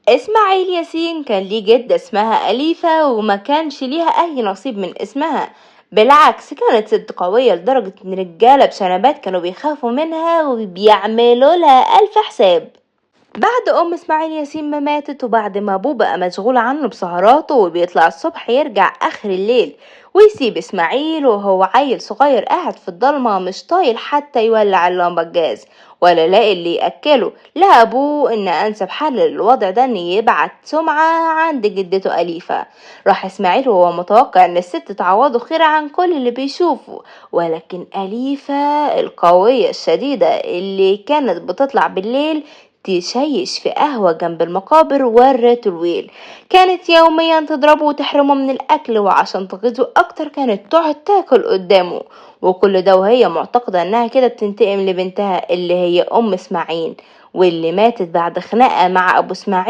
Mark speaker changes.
Speaker 1: إسماعيل ياسين كان ليه جدة اسمها أليفة وما كانش ليها أي نصيب من اسمها. بالعكس كانت ست قوية لدرجة إن رجالة بشنبات كانوا بيخافوا منها وبيعملوا لها ألف حساب. بعد إسماعيل ياسين ما ماتت وبعد ما أبوه بقى مشغول عنه بسهراته وبيطلع الصبح يرجع آخر الليل ويسيب إسماعيل وهو عيل صغير قاعد في الضلمة مش طايل حتى يولع اللمبة الجاز ولا لاقي اللي يأكله. لا أبوه إن أنسب حل للوضع ده إن يبعت سمعة عند جدته أليفة. راح إسماعيل وهو متوقع إن الست تعوضه خير عن كل اللي بيشوفه، ولكن أليفة القوية الشديدة اللي كانت بتطلع بالليل تشيش في قهوة جنب المقابر ورت الويل كانت يوميا تضربه وتحرمه من الأكل، وعشان تغيظه أكتر كانت تقعد تاكل قدامه. وكل ده وهي معتقدة إنها كده بتنتقم لبنتها اللي هي إسماعيل واللي ماتت بعد خناقة مع أبو إسماعيل.